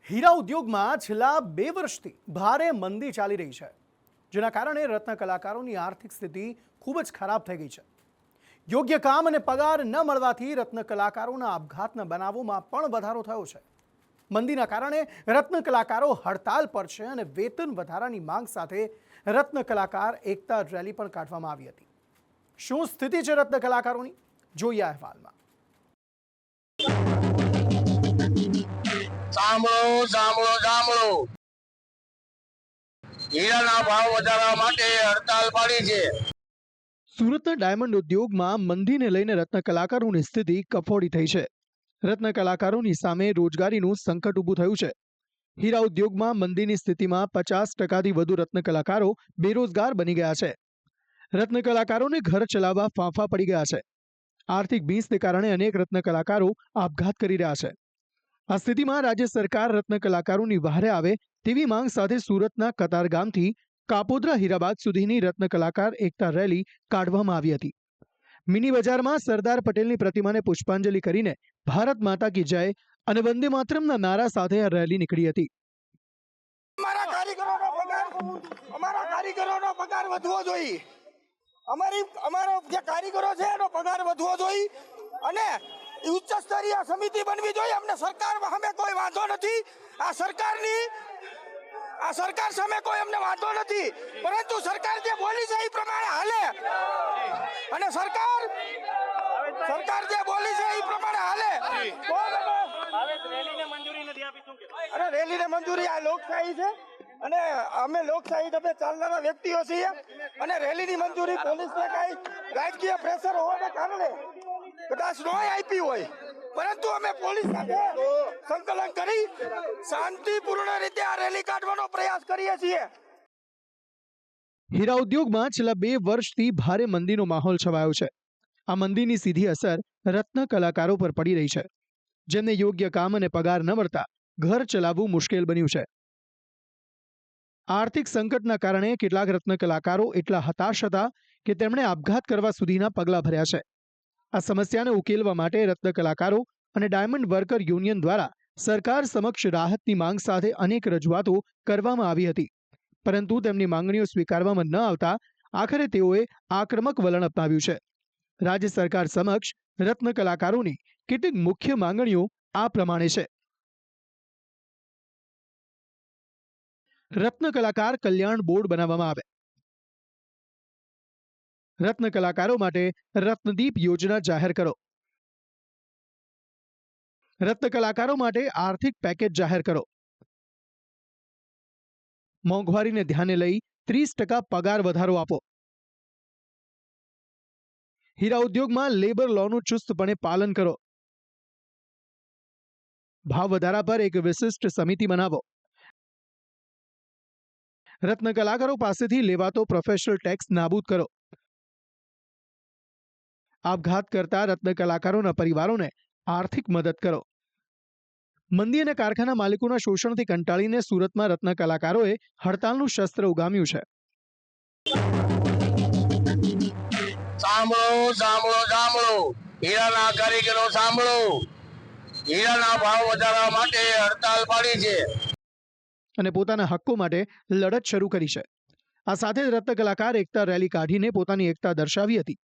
હીરા ઉદ્યોગમાં છેલ્લા 2 વર્ષથી ભારે મંદી ચાલી રહી છે, જેના કારણે રત્ન કલાકારોની આર્થિક સ્થિતિ ખૂબ જ ખરાબ થઈ ગઈ છે. યોગ્ય કામ અને પગાર ન મળવાથી રત્ન કલાકારોના આપઘાતના બનાવોમાં પણ વધારો થયો છે. મંદીના કારણે રત્ન કલાકારો હડતાલ પર છે અને વેતન વધારાની માંગ સાથે રત્ન કલાકાર એકતા રેલી પણ કાઢવામાં આવી હતી. શું સ્થિતિ છે રત્ન કલાકારોની, જોઈએ આ અહેવાલમાં. સાંભળો સાંભળો સાંભળો, હીરાના ભાવ વધારવા માટે હડતાલ પાડી છે. સુરતના ડાયમંડ ઉદ્યોગમાં મંદીને લઈને રત્ન કલાકારોની સ્થિતિ કફોડી થઈ છે. રત્ન કલાકારોની સામે રોજગારીનું સંકટ ઊભું થયું છે. હીરા ઉદ્યોગમાં મંદીની સ્થિતિમાં 50%થી વધુ રત્ન કલાકારો બેરોજગાર બની ગયા છે. રત્ન કલાકારોને ઘર ચલાવવા ફાંફા પડી ગયા છે. આર્થિક ભીંસને કારણે અનેક રત્ન કલાકારો આપઘાત કરી રહ્યા છે. આ સ્થિતિમાં રાજ્ય સરકાર રત્ન કલાકારોની વહારે આવે તેવી માંગ સાથે સુરતના કતારગામથી કાપોદ્રા હીરાબાદ સુધીની રત્ન કલાકાર એકતા રેલી કાઢવામાં આવી હતી. મિની બજારમાં સરદાર પટેલની પ્રતિમાને પુષ્પાંજલિ કરીને ભારત માતા કી જય અને વંદે માતરમના નારા સાથે આ રેલી નીકળી હતી. અમારા કારીગરોનો પગાર વધવો જોઈએ. અમારો જે કારીગરો છે એનો પગાર વધવો જોઈએ અને ઉચ્ચ સ્તરીય સમિતિ બનવી જોઈએ. અમને સરકાર સામે કોઈ વાંધો નથી. આ સરકાર સામે કોઈ અમને વાંધો નથી, પરંતુ સરકાર જે બોલી છે એ પ્રમાણે હાલે અને સરકાર જે બોલી છે એ પ્રમાણે હાલે. અરે રેલીને મંજૂરી આ લોકશાહી છે અને અમે લોકશાહી તમે ચાલનારા વ્યક્તિઓ છીએ અને રેલીની મંજૂરી પોલીસને કઈ રાજકીય પ્રેશર હોવાને કારણે કદાચ ન આપી હોય, પરંતુ અમે પોલીસ સાથે સંકલન કરી શાંતિપૂર્ણ રીતે આ રેલી કાઢવાનો પ્રયાસ કરીએ છીએ. હીરા ઉદ્યોગમાં છેલ્લા 2 વર્ષથી ભારે મંદીનો માહોલ છવાયો છે. આ મંદીની સીધી અસર રત્ન કલાકારો પર પડી રહી છે, જેમને યોગ્ય કામ અને પગાર ન મળતા ઘર ચલાવવું મુશ્કેલ બન્યું છે. આર્થિક સંકટના કારણે કેટલાક રત્ન કલાકારો એટલા હતાશ હતા કે તેમણે આપઘાત કરવા સુધીના પગલાં ભર્યા છે. આ સમસ્યાને ઉકેલવા માટે રત્ન કલાકારો અને ડાયમંડ વર્કર યુનિયન દ્વારા સરકાર સમક્ષ રાહતની માંગ સાથે અનેક રજૂઆતો કરવામાં આવી હતી, પરંતુ તેમની માંગણીઓ સ્વીકારવામાં ન આવતા આખરે તેઓએ આક્રમક વલણ અપનાવ્યું છે. રાજ્ય સરકાર સમક્ષ રત્ન કલાકારોની કેટલીક મુખ્ય માંગણીઓ આ પ્રમાણે છે. રત્ન કલાકાર કલ્યાણ બોર્ડ બનાવવામાં આવે. રત્ન કલાકારો માટે રત્નદીપ યોજના જાહેર કરો. રત્ન કલાકારો માટે આર્થિક પેકેજ જાહેર કરો. મોંઘવારીને ધ્યાને લઈ 30% પગાર વધારો આપો. હીરા ઉદ્યોગમાં લેબર લોનું ચુસ્તપણે પાલન કરો. ભાવ વધારા પર એક વિશિષ્ટ સમિતિ બનાવો. રત્ન કલાકારો પાસેથી લેવાતો પ્રોફેશનલ ટેક્સ નાબૂદ કરો. આપઘાત કરતા રત્ન કલાકારોના પરિવારોને આર્થિક મદદ કરો. મંદી અને કારખાના માલિકોના શોષણથી કંટાળીને સુરતમાં રત્ન કલાકારોએ હડતાલનું શસ્ત્ર ઉગામ્યું છે. સાંભળો સાંભળો સાંભળો, હીરાના કારીગરો સાંભળો, હીરાના ભાવ વધારવા માટે હડતાલ પાડી છે અને પોતાના હક્કો માટે લડત શરૂ કરી છે. આ સાથે જ રત્ન કલાકાર એકતા રેલી કાઢીને પોતાની એકતા દર્શાવી હતી.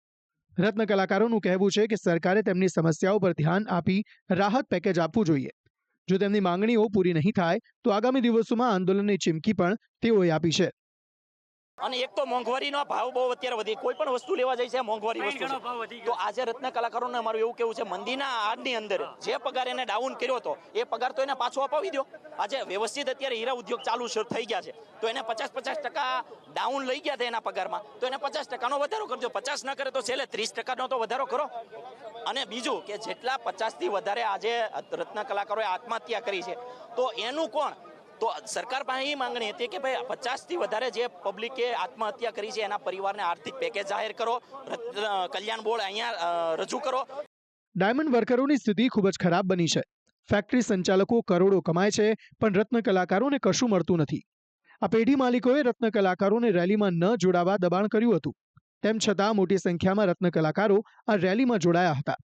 રત્ન કલાકારોનું કહેવું છે કે સરકારે તેમની સમસ્યાઓ પર ધ્યાન આપી રાહત પેકેજ આપવું જોઈએ. જો તેમની માંગણીઓ પૂરી નહીં થાય તો આગામી દિવસોમાં આંદોલનની ચીમકી પણ તેઓએ આપી છે. અને એક તો મોંઘવારીનો ભાવ બહુ અત્યારે વધી, કોઈ પણ વસ્તુ લેવા જાય છે મોંઘવારી વસ્તુ છે. તો આજે રત્ન કલાકારોને અમારું એવું કેવું છે, મંદીના આડની અંદર જે પગાર એને ડાઉન કર્યો હતો એ પગાર તો એને પાછો અપાવી દો. આજે વ્યવસ્થિત અત્યારે હીરા ઉદ્યોગ ચાલુ થઈ ગયા છે, તો એને 50% ડાઉન લઈ ગયા હતા એના પગારમાં, તો એને 50%નો વધારો કરજો. 50 ન કરે તો છેલ્લે 30%નો તો વધારો કરો. અને બીજું કે જેટલા 50થી વધારે આજે રત્ન કલાકારોએ આત્મહત્યા કરી છે, તો એનું કોણ? તો સરકાર પાસે એ માંગણી હતી કે ભાઈ 50થી વધારે જે પબ્લિકે આત્મહત્યા કરી છે એના પરિવારને આર્થિક પેકેજ જાહેર કરો, કલ્યાણ બોર્ડ અહીંયા રજૂ કરો. ડાયમંડ વર્કરોની સ્થિતિ ખૂબ જ ખરાબ બની છે. ફેક્ટરી સંચાલકો કરોડો કમાય છે, પણ રત્ન કલાકારોને કશું મળતું નથી. આ પેઢી માલિકોએ રત્ન કલાકારોને રેલીમાં ન જોડાવા દબાણ કર્યું હતું. તેમ છતાં મોટી સંખ્યામાં રત્ન કલાકારો આ રેલીમાં જોડાયા હતા.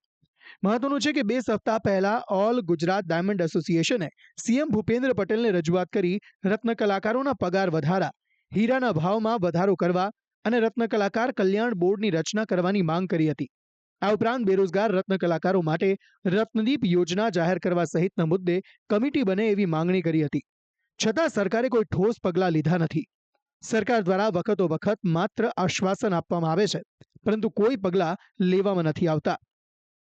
મહત્વનું છે કે 2 સપ્તાહ પહેલા ઓલ ગુજરાત ડાયમંડ એસોસિએશને સીએમ ભૂપેન્દ્ર પટેલને રજૂઆત કરી રત્ન કલાકારોના પગાર વધારા, હીરાના ભાવમાં વધારો કરવા અને રત્ન કલાકાર કલ્યાણ બોર્ડની રચના કરવાની માંગ કરી હતી. આ ઉપરાંત બેરોજગાર રત્ન કલાકારો માટે રત્નદીપ યોજના જાહેર કરવા સહિતના મુદ્દે કમિટી બને એવી માંગણી કરી હતી. છતાં સરકારે કોઈ ઠોસ પગલાં લીધા નથી. સરકાર દ્વારા વખતો-વખત માત્ર આશ્વાસન આપવામાં આવે છે, પરંતુ કોઈ પગલાં લેવામાં નથી આવતા.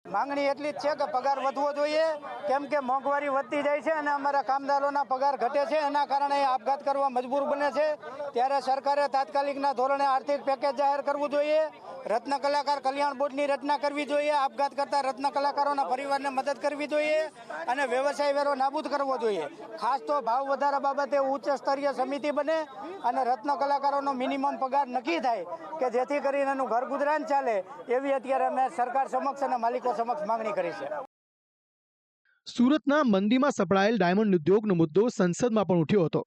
માંગણી એટલી જ છે કે પગાર વધવો જોઈએ, કેમ કે મોંઘવારી વધતી જાય છે અને અમારા કામદારોના પગાર ઘટે છે. એના કારણે આપઘાત કરવા મજબૂર બને છે. ત્યારે સરકારે તાત્કાલિકના ધોરણે આર્થિક પેકેજ જાહેર કરવું જોઈએ. રત્ન કલાકાર કલ્યાણ બોર્ડની રચના કરવી જોઈએ. આપઘાત કરતા રત્ન કલાકારોના પરિવારને મદદ કરવી જોઈએ અને વ્યવસાય વેરો નાબૂદ કરવો જોઈએ. ખાસ તો ભાવ વધારા બાબતે ઉચ્ચ સ્તરીય સમિતિ બને અને રત્ન કલાકારોનો મિનિમમ પગાર નક્કી થાય કે જેથી કરીને એનું ઘર ગુજરાન ચાલે, એવી અત્યારે અમે સરકાર સમક્ષ અને માલિકો સમક્ષ માંગણી કરી છે. સુરતના મંદીમાં સપડાયેલ ડાયમંડ ઉદ્યોગનો મુદ્દો સંસદમાં પણ ઉઠ્યો હતો.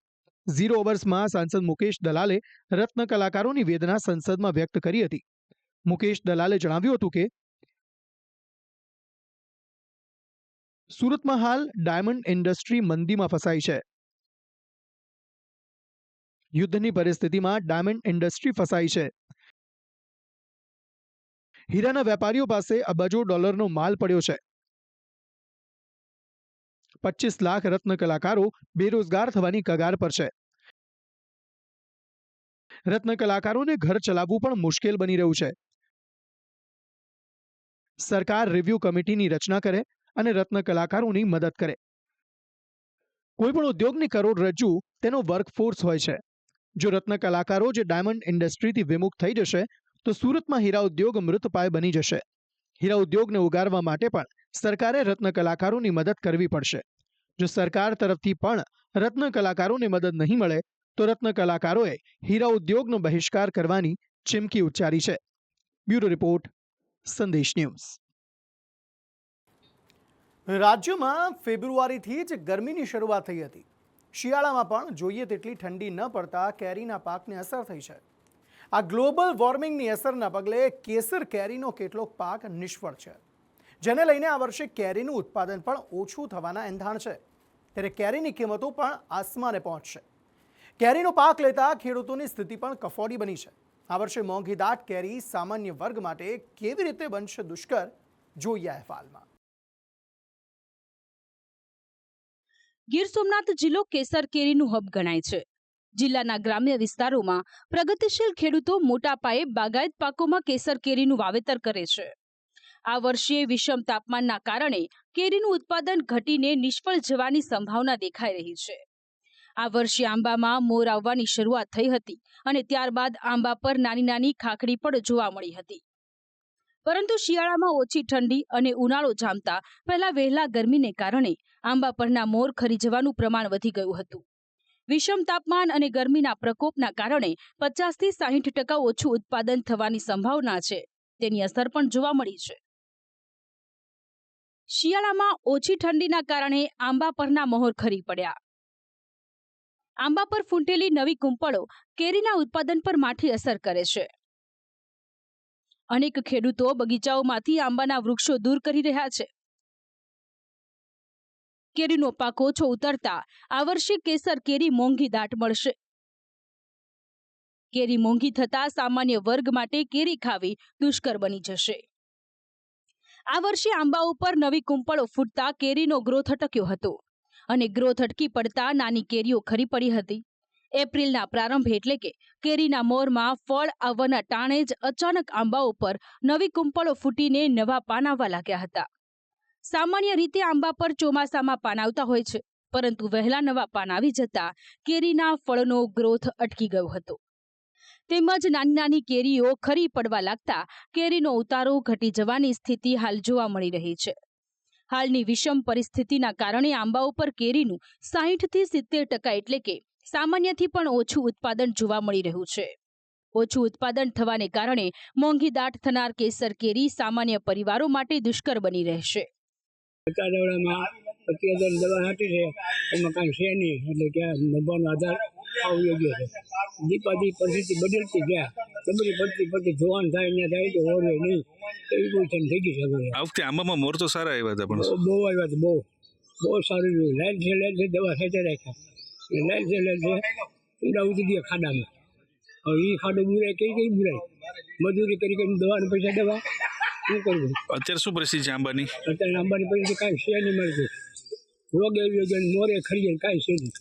0 અવર્સમાં સાંસદ મુકેશ દલાલે રત્ન કલાકારોની વેદના સંસદમાં વ્યક્ત કરી હતી. મુકેશ દલાલે જણાવ્યું હતું કે સુરતમાં હાલ ડાયમંડ ઇન્ડસ્ટ્રી મંદીમાં ફસાઈ છે. યુદ્ધની પરિસ્થિતિમાં ડાયમંડ ઇન્ડસ્ટ્રી ફસાઈ છે. હીરાના વેપારીઓ પાસે અબજો ડોલરનો માલ પડ્યો છે. 25 લાખ રત્ન કલાકારો બેરોજગાર થવાની કગાર પર છે. રત્ન કલાકારોને ઘર ચલાવવું પણ મુશ્કેલ બની રહ્યું છે. સરકાર રિવ્યુ કમિટીની રચના કરે અને રત્ન કલાકારોની મદદ કરે. કોઈપણ ઉદ્યોગની કરોડરજ્જુ તેનો વર્કફોર્સ હોય છે. જો રત્ન કલાકારો જે ડાયમંડ ઇન્ડસ્ટ્રીથી વિમુખ થઈ જશે તો સુરતમાં હીરા ઉદ્યોગ મૃતપાય બની જશે. હીરા ઉદ્યોગને ઉગારવા માટે પણ સરકારે રત્ન કલાકારોની મદદ કરવી પડશે. જો સરકાર તરફથી પણ રત્ન કલાકારોને મદદ નહીં મળે તો રત્ન કલાકારોએ હીરા ઉદ્યોગનો બહિષ્કાર કરવાની ચીમકી ઉચ્ચારી છે. બ્યુરો રિપોર્ટ, સંદેશ ન્યૂઝ. રાજ્યમાં ફેબ્રુઆરીથી જ ગરમીની શરૂઆત થઈ હતી. શિયાળામાં પણ જોઈએ તેટલી ઠંડી ન પડતા કેરીના પાકને અસર થઈ છે. આ ગ્લોબલ વોર્મિંગની અસરના પગલે કેસર કેરીનો કેટલોક પાક નિષ્ફળ છે, જેને લઈને આ વર્ષે કેરીનું ઉત્પાદન પણ ઓછું થવાના એંધાણ છે. ત્યારે કેરીની કિંમતો પણ આસમાને પહોંચશે. કેરીનો પાક લેતા ખેડૂતોની સ્થિતિ પણ કફોડી બની છે. આ વર્ષે મોંઘીદાટ કેરી સામાન્ય વર્ગ માટે કેવી રીતે બનશે દુષ્કર, જોઈએ અહેવાલમાં. ગીર સોમનાથ જિલ્લો કેસર કેરીનું હબ ગણાય છે. જિલ્લાના ગ્રામ્ય વિસ્તારોમાં પ્રગતિશીલ ખેડૂતો મોટા પાયે બાગાયત પાકોમાં કેસર કેરીનું વાવેતર કરે છે. આ વર્ષે વિષમ તાપમાનના કારણે કેરીનું ઉત્પાદન ઘટીને નિષ્ફળ જવાની સંભાવના દેખાઈ રહી છે. આ વર્ષે આંબામાં મોર આવવાની શરૂઆત થઈ હતી અને ત્યારબાદ આંબા પર નાની નાની ખાખડી પણ જોવા મળી હતી. પરંતુ શિયાળામાં ઓછી ઠંડી અને ઉનાળો જામતા પહેલા વહેલા ગરમીને કારણે આંબા પરના મોર ખરી જવાનું પ્રમાણ વધી ગયું હતું. વિષમ તાપમાન અને ગરમીના પ્રકોપના કારણે 50 થી 60% ઓછું ઉત્પાદન થવાની સંભાવના છે. તેની અસર પણ જોવા મળી છે. શિયાળામાં ઓછી ઠંડીના કારણે આંબા પરના મોર ખરી પડ્યા. આંબા પર ફૂટેલી નવી કુંપળો કેરીના ઉત્પાદન પર માઠી અસર કરે છે. અનેક ખેડૂતો બગીચાઓમાંથી આંબાના વૃક્ષો દૂર કરી રહ્યા છે. કેરીનો પાક ઓછો ઉતરતા આ વર્ષે કેસર કેરી મોંઘી દાટ મળશે. કેરી મોંઘી થતા સામાન્ય વર્ગ માટે કેરી ખાવી દુષ્કર બની જશે. આ વર્ષે આંબા ઉપર નવી કુંપળો ફૂટતા કેરીનો ગ્રોથ અટક્યો હતો અને ગ્રોથ અટકી પડતા નાની કેરીઓ ખરી પડી હતી. એપ્રિલના પ્રારંભે એટલે કે કેરીના મોરમાં ફળ આવવાના ટાણે જ અચાનક આંબા ઉપર નવી કુંપળો ફૂટીને નવા પાન આવવા લાગ્યા હતા. સામાન્ય રીતે આંબા પર ચોમાસામાં પાન આવતા હોય છે, પરંતુ વહેલા નવા પાન આવી જતા કેરીના ફળનો ગ્રોથ અટકી ગયો હતો. તેમજ નાની નાની કેરીઓ ખરી પડવા લાગતા કેરીનો ઉતારો ઘટી જવાની સ્થિતિ હાલ જોવા મળી રહી છે. હાલની વિષમ પરિસ્થિતિના કારણે આંબા ઉપર કેરીનું 60 થી 70% એટલે કે સામાન્યથી પણ ઓછું ઉત્પાદન જોવા મળી રહ્યું છે. ઓછું ઉત્પાદન થવાને કારણે મોંઘી દાટ થનાર કેસર કેરી સામાન્ય પરિવારો માટે દુષ્કર બની રહેશે. દવા હાટી છે, એમાં કાંઈ છે નહીં, એટલે કે નભાનો આધાર આવી ગયો છે. દીપાદી પરિસ્થિતિ બદલતી ગયા ડબરી પડતી જોવાન થાય ત્યાં જાય તો ઓળે નહીં એવી કોઈ થઈ ગઈ શકે. આ વખતે આંબામાં મોર તો સારા આવ્યા હતા પણ બહુ આવ્યા હતા, બહુ સારું રહ્યું. લાઈટ છે દવા સાથે રાખ્યા. લાઈટ છે ઊંડા ઉતરી ગયા ખાડામાં. હવે એ ખાડો બુરાય કઈ બુરાય મજૂરી કરી દવાના પૈસા દેવા શું કરવું. અત્યારે શું પરિસ્થિતિ છે આંબાની? અત્યારે આંબાની પરિસ્થિતિ કાંઈ છે નહીં મળતું. રોગે મોરે ખરીદે કાંઈ છે નહીં.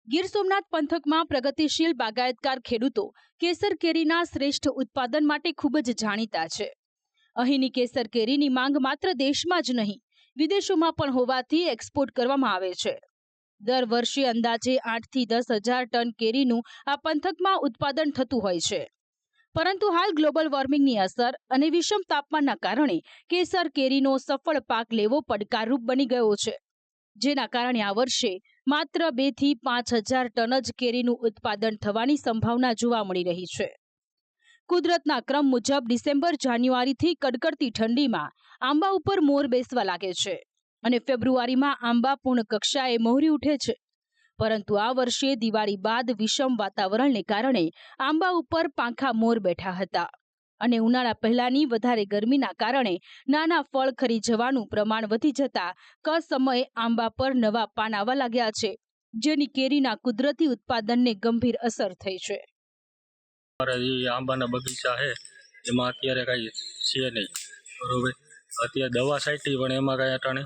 ગીર સોમનાથ પંથકમાં પ્રગતિશીલ બાગાયતકાર ખેડૂતો કેસર કેરીના શ્રેષ્ઠ ઉત્પાદન માટે ખૂબ જ જાણીતા છે. અહીંની કેસર કેરીની માંગ માત્ર દેશમાં જ નહીં વિદેશોમાં પણ હોવાથી એક્સપોર્ટ કરવામાં આવે છે. દર વર્ષે અંદાજે 8 થી 10,000 ટન કેરીનું આ પંથકમાં ઉત્પાદન થતું હોય છે. પરંતુ હાલ ગ્લોબલ વોર્મિંગની અસર અને વિષમ તાપમાનના કારણે કેસર કેરીનો સફળ પાક લેવો પડકારરૂપ બની ગયો છે. જેના કારણે આ વર્ષે માત્ર 2 થી 5,000 ટન જ કેરીનું ઉત્પાદન થવાની સંભાવના જોવા મળી રહી છે. કુદરતના ક્રમ મુજબ ડિસેમ્બર જાન્યુઆરીથી કડકડતી ઠંડીમાં આંબા ઉપર મોર બેસવા લાગે છે અને ફેબ્રુઆરીમાં આંબા પૂર્ણ કક્ષાએ મહોરી ઉઠે છે. પરંતુ આ વર્ષે દિવાળી બાદ વિષમ વાતાવરણને કારણે આંબા ઉપર પાંખા મોર બેઠા હતા અને ઉનાળા પહેલાની વધારે ગરમીના કારણે નાના ફળ ખરી જવાનું પ્રમાણ વધી જતા કસમયે આંબા પર નવા પાન આવવા લાગ્યા છે, જેની કેરીના કુદરતી ઉત્પાદનને ગંભીર અસર થઈ છે. આંબાના બગીચા છે એમાં અત્યારે કઈ છે નહીં, બરોબર. અત્યારે દવા છાંટી પણ એમાં કઈ અટાણે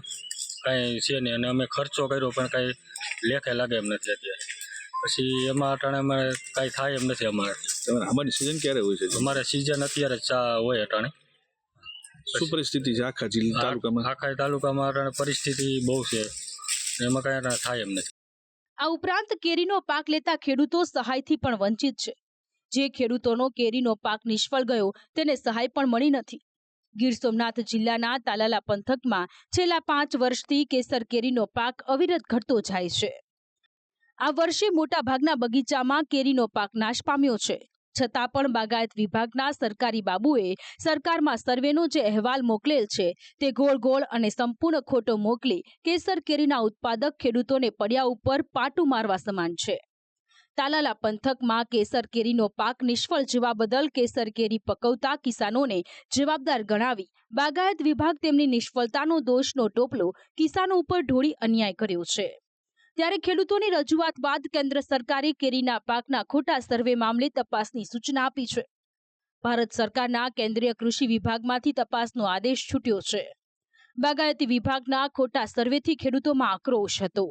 કઈ છે નહીં અને અમે ખર્ચો કર્યો પણ કઈ લેખે લાગે એમ નથી અત્યારે. પછી એમાં અટાણે અમારે કઈ થાય એમ નથી. અમારે આંબાની સિઝન ક્યારે હોય છે? અમારે સિઝન અત્યારે ચા હોય અટાણે. શું પરિસ્થિતિ છે આખા જિલ્લા તાલુકામાં? આખા તાલુકામાં અટાણે પરિસ્થિતિ બહુ છે, એમાં કઈ અટાણે થાય એમ નથી. આ ઉપરાંત કેરીનો પાક લેતા ખેડૂતો સહાયથી પણ વંચિત છે. જે ખેડૂતોનો કેરીનો પાક નિષ્ફળ ગયો તેને સહાય પણ મળી નથી. ગીર સોમનાથ જિલ્લાના તાલાલા પંથકમાં છેલ્લા 5 વર્ષથી કેસર કેરીનો પાક અવિરત ઘટતો જાય છે. આ વર્ષે મોટાભાગના બગીચામાં કેરીનો પાક નાશ પામ્યો છે. છતાં પણ બાગાયત વિભાગના સરકારી બાબુએ સરકારમાં સર્વેનો જે અહેવાલ મોકલેલ છે તે ગોળ અને સંપૂર્ણ ખોટો મોકલી કેસર કેરીના ઉત્પાદક ખેડૂતોને પડ્યા ઉપર પાટું મારવા સમાન છે. તાલાલા પંથકમાં કેસર કેરીનો પાક નિષ્ફળ જવા બદલ કેસર કેરી પકવતા કિસાનોને જવાબદાર ગણાવી બાગાયત વિભાગ તેમની નિષ્ફળતાનો દોષનો ટોપલો કિસાનો ઉપર ઢોળી અન્યાય કર્યો છે. ત્યારે ખેડૂતોની રજૂઆત બાદ કેન્દ્ર સરકારે કેરીના પાકના ખોટા સર્વે મામલે તપાસની સૂચના આપી છે. ભારત સરકારના કેન્દ્રીય કૃષિ વિભાગમાંથી તપાસનો આદેશ છૂટ્યો છે. બાગાયતી વિભાગના ખોટા સર્વેથી ખેડૂતોમાં આક્રોશ હતો.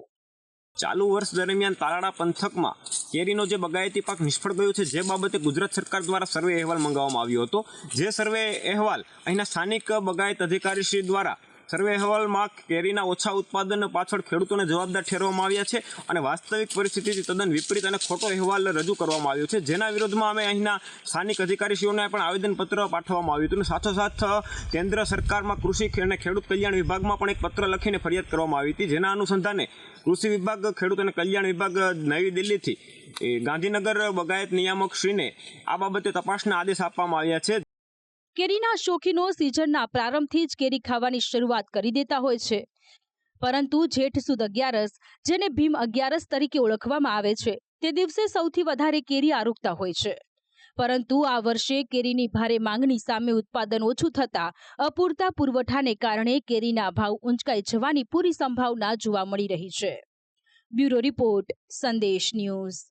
ચાલુ વર્ષ દરમિયાન તાલાળા પંથકમાં કેરીનો જે બગાયતી પાક નિષ્ફળ ગયો છે, જે બાબતે ગુજરાત સરકાર દ્વારા સર્વે અહેવાલ મંગાવવામાં આવ્યો હતો. જે સર્વે અહેવાલ અહીંના સ્થાનિક બગાયત અધિકારીશ્રી દ્વારા સર્વે અહેવાલમાં કેરીના ઓછા ઉત્પાદન પાછળ ખેડૂતોને જવાબદાર ઠેરવવામાં આવ્યા છે અને વાસ્તવિક પરિસ્થિતિથી તદ્દન વિપરીત અને ખોટો અહેવાલ રજૂ કરવામાં આવ્યો છે. જેના વિરોધમાં અમે અહીંના સ્થાનિક અધિકારીશ્રીઓને પણ આવેદનપત્ર પાઠવવામાં આવ્યું હતું અને સાથોસાથ કેન્દ્ર સરકારમાં કૃષિ અને ખેડૂત કલ્યાણ વિભાગમાં પણ એક પત્ર લખીને ફરિયાદ કરવામાં આવી હતી. જેના અનુસંધાને કૃષિ વિભાગ, ખેડૂત અને કલ્યાણ વિભાગ નવી દિલ્હીથી ગાંધીનગર બગાયત નિયામકશ્રીને આ બાબતે તપાસના આદેશ આપવામાં આવ્યા છે. કેરીના શોખીનો સિઝનના પ્રારંભથી જ કેરી ખાવાની શરૂઆત કરી દેતા હોય છે. પરંતુ જેઠ સુદ 11 જેને ભીમ 11 તરીકે ઓળખવામાં આવે છે તે દિવસે સૌથી વધારે કેરી આરોગતા હોય છે. પરંતુ આ વર્ષે કેરીની ભારે માંગની સામે ઉત્પાદન ઓછું થતા અપૂરતા પુરવઠાને કારણે કેરીના ભાવ ઊંચકાઈ જવાની પૂરી સંભાવના જોવા મળી રહી છે. બ્યુરો રિપોર્ટ, સંદેશ ન્યૂઝ.